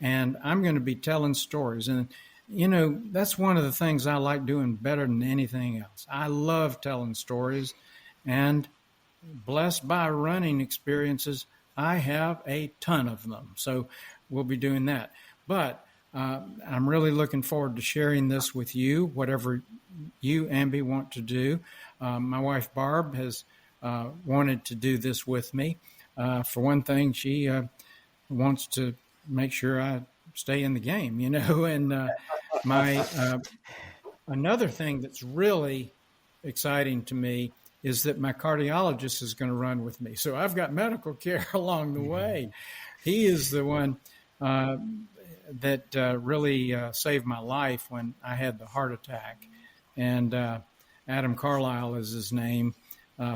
D: And I'm going to be telling stories. And, that's one of the things I like doing better than anything else. I love telling stories. And blessed by running experiences, I have a ton of them. So we'll be doing that. But I'm really looking forward to sharing this with you, whatever you, Amby, want to do. My wife, Barb, has wanted to do this with me. For one thing, she wants to make sure I stay in the game, and another thing that's really exciting to me is that my cardiologist is going to run with me. So I've got medical care along the way. He is the one that really saved my life when I had the heart attack. And Adam Carlisle is his name,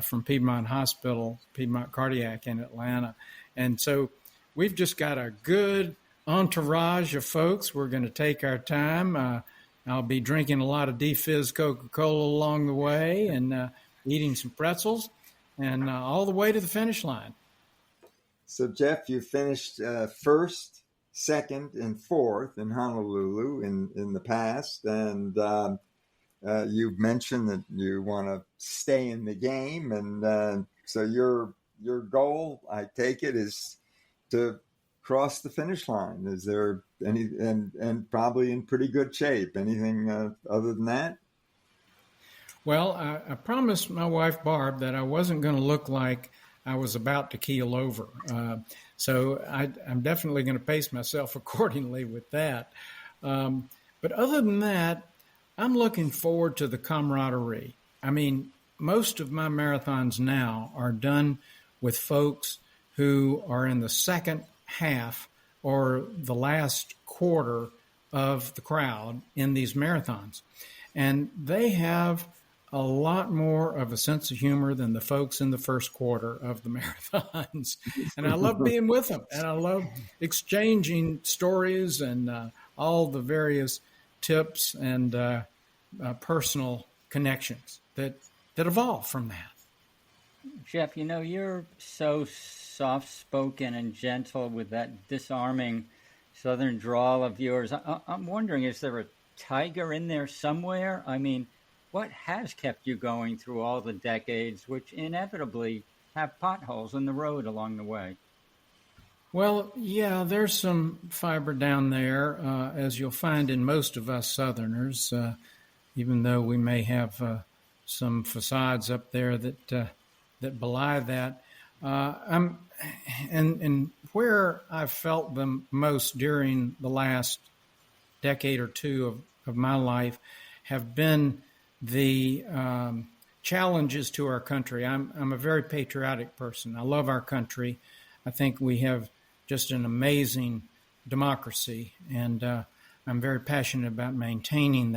D: from Piedmont Hospital, Piedmont Cardiac in Atlanta. And so we've just got a good entourage of folks. We're going to take our time. I'll be drinking a lot of D-Fizz Coca-Cola along the way and eating some pretzels and all the way to the finish line.
B: So, Jeff, you finished first, second, and fourth in Honolulu in the past. And you've mentioned that you want to stay in the game. And so your goal, I take it, is to cross the finish line? Is there any, and probably in pretty good shape? Anything other than that?
D: Well, I promised my wife, Barb, that I wasn't going to look like I was about to keel over. So I'm definitely going to pace myself accordingly with that. But other than that, I'm looking forward to the camaraderie. I mean, most of my marathons now are done with folks who are in the second half or the last quarter of the crowd in these marathons. And they have a lot more of a sense of humor than the folks in the first quarter of the marathons. And I love being with them. And I love exchanging stories and all the various tips and personal connections that evolve from that.
C: Jeff, you're so soft-spoken and gentle with that disarming southern drawl of yours. I'm wondering, is there a tiger in there somewhere? I mean, what has kept you going through all the decades, which inevitably have potholes in the road along the way?
D: Well, yeah, there's some fiber down there, as you'll find in most of us Southerners, even though we may have some facades up there that belie that. And where I've felt them most during the last decade or two of my life have been the challenges to our country. I'm a very patriotic person. I love our country. I think we have just an amazing democracy, and I'm very passionate about maintaining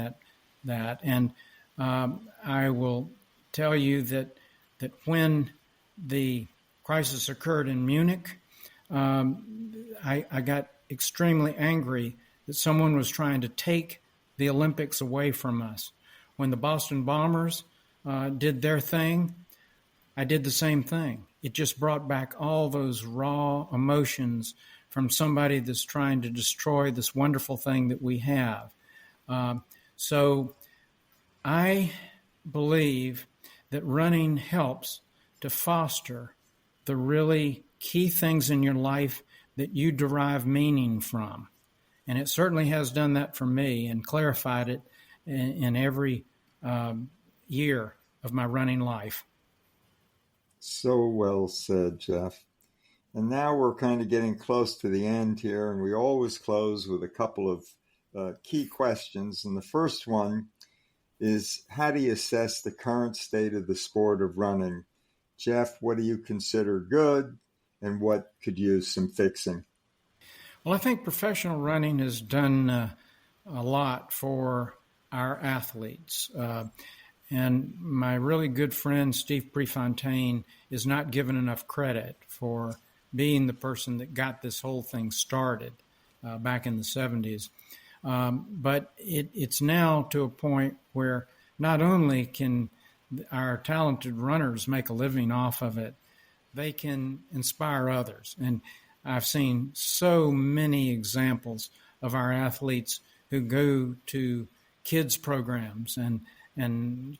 D: that. And I will tell you that when the crisis occurred in Munich, I got extremely angry that someone was trying to take the Olympics away from us. When the Boston Bombers did their thing, I did the same thing. It just brought back all those raw emotions from somebody that's trying to destroy this wonderful thing that we have. So I believe that running helps to foster the really key things in your life that you derive meaning from. And it certainly has done that for me and clarified it in every year of my running life.
B: So well said, Jeff. And now we're kind of getting close to the end here, and we always close with a couple of key questions. And the first one is, how do you assess the current state of the sport of running? Jeff, what do you consider good, and what could use some fixing?
D: Well, I think professional running has done a lot for our athletes. And my really good friend, Steve Prefontaine, is not given enough credit for being the person that got this whole thing started back in the 70s. But it's now to a point where not only can our talented runners make a living off of it, they can inspire others. And I've seen so many examples of our athletes who go to kids programs and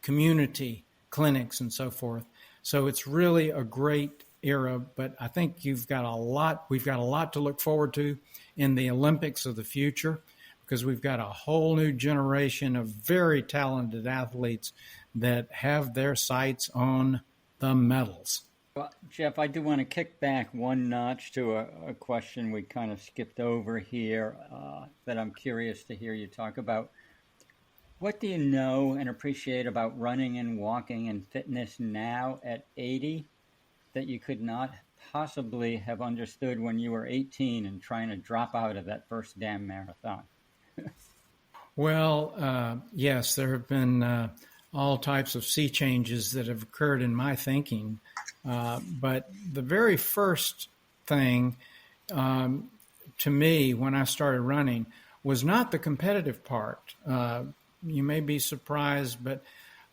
D: community clinics and so forth. So it's really a great era, but I think we've got a lot to look forward to in the Olympics of the future, because we've got a whole new generation of very talented athletes that have their sights on the medals.
C: Well, Jeff, I do want to kick back one notch to a question we kind of skipped over here that I'm curious to hear you talk about. What do you know and appreciate about running and walking and fitness now at 80 that you could not possibly have understood when you were 18 and trying to drop out of that first damn marathon?
D: Well, yes, there have been all types of sea changes that have occurred in my thinking. But the very first thing to me when I started running was not the competitive part. You may be surprised, but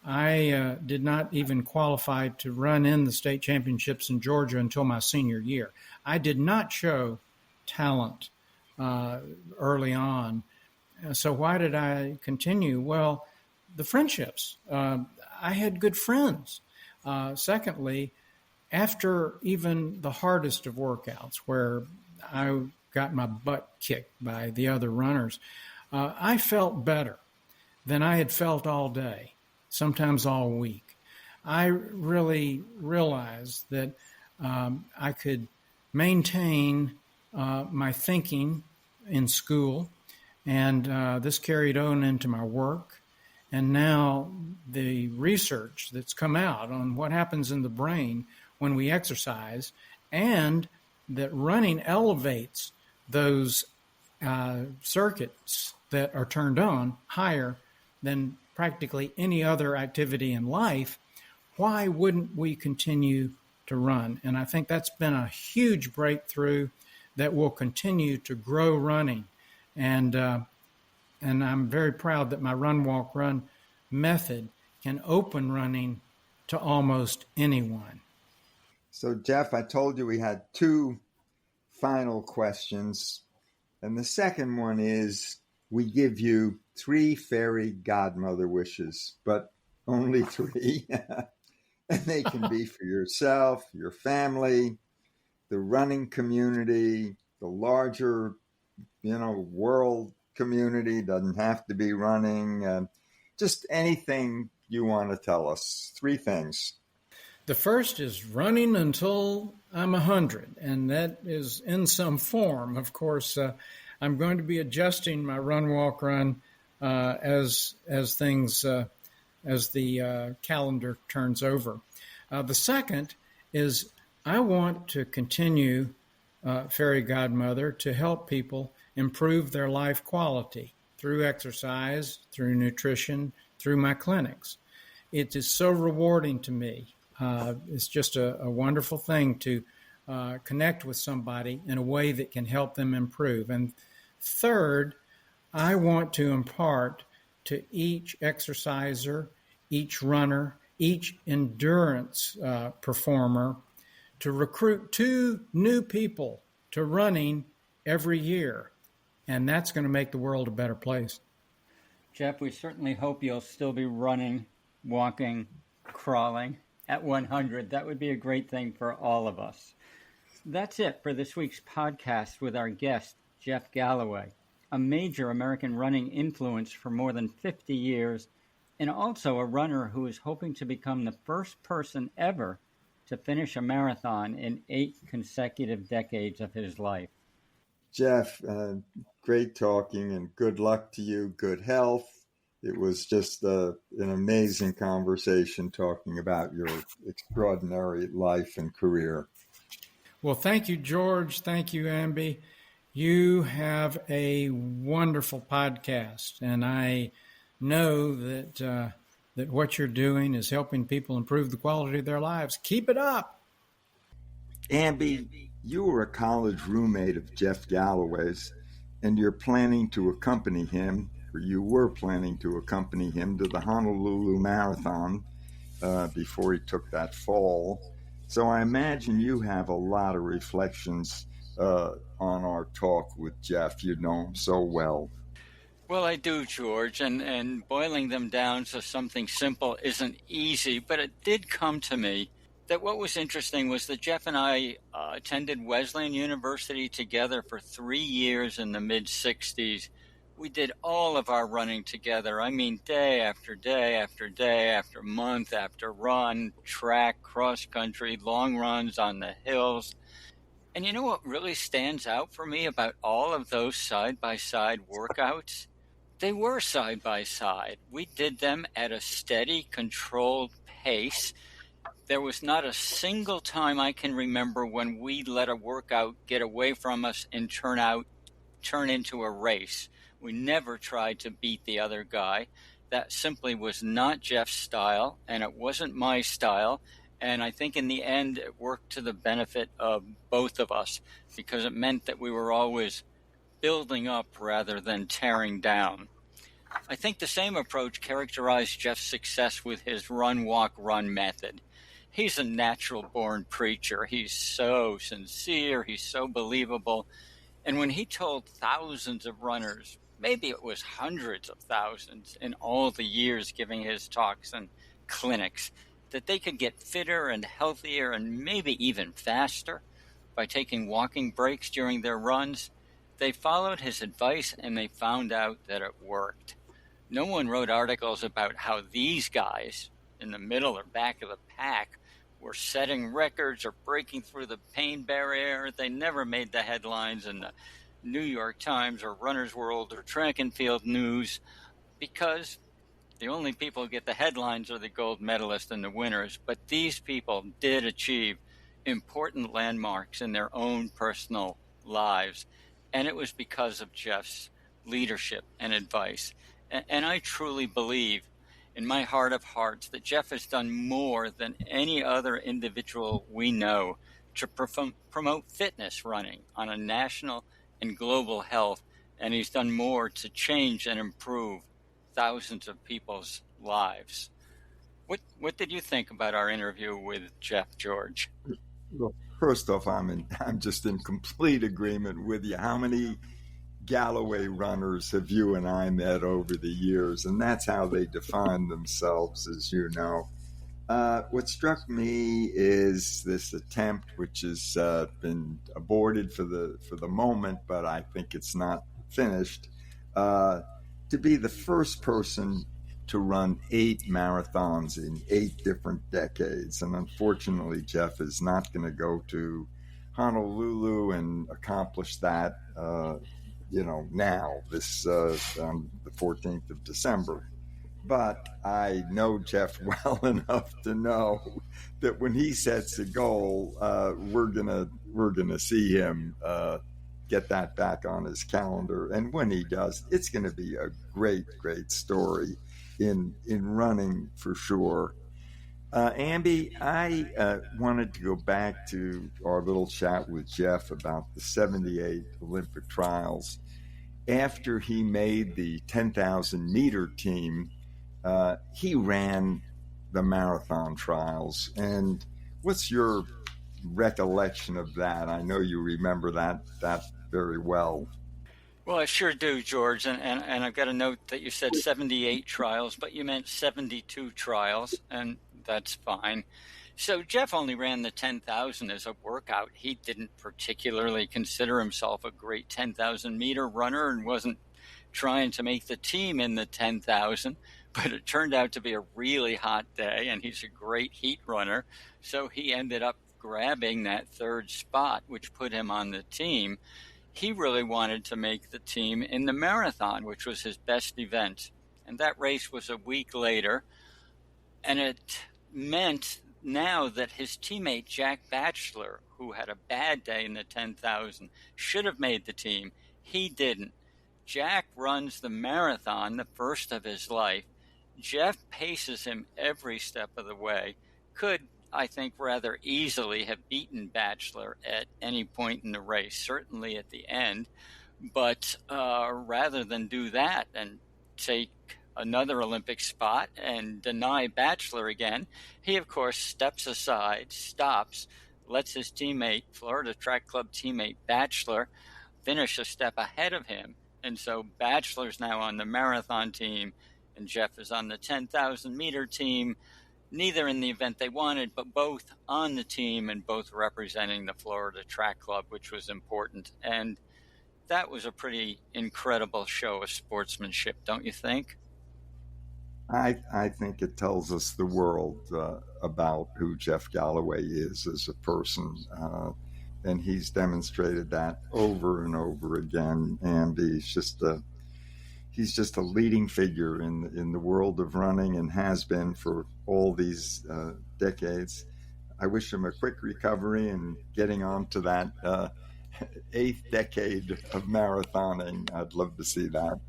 D: I did not even qualify to run in the state championships in Georgia until my senior year. I did not show talent early on. So why did I continue? Well, the friendships. I had good friends. Secondly, after even the hardest of workouts, where I got my butt kicked by the other runners, I felt better than I had felt all day, sometimes all week. I really realized that I could maintain my thinking in school, and this carried on into my work. And now the research that's come out on what happens in the brain when we exercise, and that running elevates those circuits that are turned on higher than practically any other activity in life, why wouldn't we continue to run? And I think that's been a huge breakthrough that will continue to grow running. And I'm very proud that my run, walk, run method can open running to almost anyone.
B: So, Jeff, I told you we had two final questions. And the second one is, we give you 3 fairy godmother wishes, but only 3. And they can be for yourself, your family, the running community, the larger, world community. Doesn't have to be running. Just anything you want to tell us. 3 things.
D: The first is running until I'm 100, and that is in some form. Of course, I'm going to be adjusting my run, walk, run as things as the calendar turns over. The second is I want to continue, Fairy Godmother, to help people improve their life quality through exercise, through nutrition, through my clinics. It is so rewarding to me. It's just a wonderful thing to connect with somebody in a way that can help them improve. And third, I want to impart to each exerciser, each runner, each endurance performer to recruit 2 new people to running every year. And that's going to make the world a better place.
C: Jeff, we certainly hope you'll still be running, walking, crawling at 100. That would be a great thing for all of us. That's it for this week's podcast with our guest, Jeff Galloway, a major American running influence for more than 50 years, and also a runner who is hoping to become the first person ever to finish a marathon in 8 consecutive decades of his life.
B: Jeff, great talking, and good luck to you. Good health. It was just an amazing conversation talking about your extraordinary life and career.
D: Well, thank you, George. Thank you, Amby. You have a wonderful podcast, and I know that what you're doing is helping people improve the quality of their lives. Keep it up.
B: Amby, you were a college roommate of Jeff Galloway's, and you're planning to accompany him, or you were planning to accompany him to the Honolulu Marathon before he took that fall. So I imagine you have a lot of reflections on our talk with Jeff. You know him so well.
A: Well, I do, George, and boiling them down to something simple isn't easy, but it did come to me that what was interesting was that Jeff and I attended Wesleyan University together for 3 years in the mid-'60s. We did all of our running together. I mean, day after day after day after month after run, track, cross-country, long runs on the hills. And you know what really stands out for me about all of those side-by-side workouts? They were side-by-side. We did them at a steady, controlled pace. There was not a single time I can remember when we let a workout get away from us and turn into a race. We never tried to beat the other guy. That simply was not Jeff's style, and it wasn't my style. And I think in the end, it worked to the benefit of both of us because it meant that we were always building up rather than tearing down. I think the same approach characterized Jeff's success with his run, walk, run method. He's a natural-born preacher. He's so sincere. He's so believable. And when he told thousands of runners, maybe it was hundreds of thousands in all the years giving his talks and clinics, that they could get fitter and healthier and maybe even faster by taking walking breaks during their runs, They followed his advice and they found out that it worked. No one wrote articles about how these guys in the middle or back of the pack were setting records or breaking through the pain barrier. They never made the headlines in the New York Times or Runner's World or Track and Field News because the only people who get the headlines are the gold medalists and the winners. But these people did achieve important landmarks in their own personal lives. And it was because of Jeff's leadership and advice. And I truly believe in my heart of hearts that Jeff has done more than any other individual we know to promote fitness running on a national and global health. And he's done more to change and improve thousands of people's lives. What did you think about our interview with Jeff, George?
B: Well, first off, I'm just in complete agreement with you. How many Galloway runners have you and I met over the years? And that's how they define themselves, as you know. What struck me is this attempt, which has been aborted for the moment, but I think it's not finished, to be the first person to run 8 marathons in 8 different decades. And unfortunately, Jeff is not going to go to Honolulu and accomplish that, now, this on the 14th of December. But I know Jeff well enough to know that when he sets a goal, we're gonna see him get that back on his calendar. And when he does, it's going to be a great story in running for sure. Amby, I wanted to go back to our little chat with Jeff about the 78 Olympic trials. After he made the 10,000 meter team, he ran the marathon trials. And what's your recollection of that? I know you remember that very well.
A: Well, I sure do, George. And I've got a note that you said 78 trials, but you meant 72 trials, and that's fine. So Jeff only ran the 10,000 as a workout. He didn't particularly consider himself a great 10,000 meter runner and wasn't trying to make the team in the 10,000. But it turned out to be a really hot day, and he's a great heat runner. So he ended up grabbing that third spot, which put him on the team. He really wanted to make the team in the marathon, which was his best event. And that race was a week later. And it meant now that his teammate, Jack Batchelor, who had a bad day in the 10,000, should have made the team. He didn't. Jack runs the marathon, the first of his life. Jeff paces him every step of the way. Could, I think, rather easily have beaten Batchelor at any point in the race, certainly at the end. But rather than do that and take another Olympic spot and deny Batchelor again, he, of course, steps aside, stops, lets his teammate, Florida Track Club teammate Batchelor, finish a step ahead of him. And so Batchelor's now on the marathon team, and Jeff is on the 10,000 meter team. Neither in the event they wanted, but both on the team and both representing the Florida Track Club, which was important. And that was a pretty incredible show of sportsmanship, don't you think?
B: I think it tells us the world about who Jeff Galloway is as a person. And he's demonstrated that over and over again. And he's just a leading figure in the world of running and has been for all these decades. I wish him a quick recovery and getting on to that 8th decade of marathoning. I'd love to see that.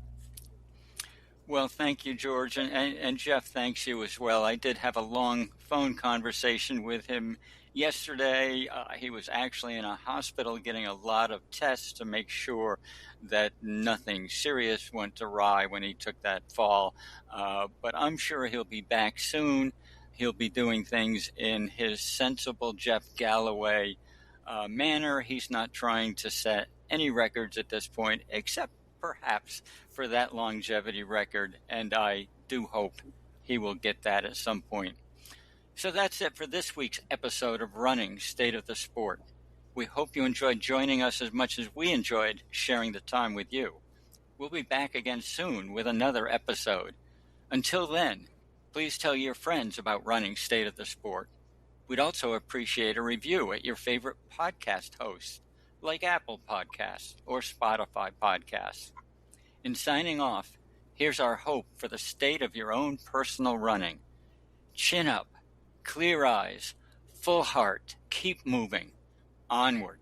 A: Well, thank you, George. And Jeff thanks you as well. I did have a long phone conversation with him yesterday. He was actually in a hospital getting a lot of tests to make sure that nothing serious went awry when he took that fall. But I'm sure he'll be back soon. He'll be doing things in his sensible Jeff Galloway manner. He's not trying to set any records at this point, except perhaps for that longevity record, and I do hope he will get that at some point. So that's it for this week's episode of Running State of the Sport. We hope you enjoyed joining us as much as we enjoyed sharing the time with you. We'll be back again soon with another episode. Until then, please tell your friends about Running State of the Sport. We'd also appreciate a review at your favorite podcast host, like Apple Podcasts or Spotify Podcasts. In signing off, here's our hope for the state of your own personal running. Chin up, clear eyes, full heart, keep moving. Onward.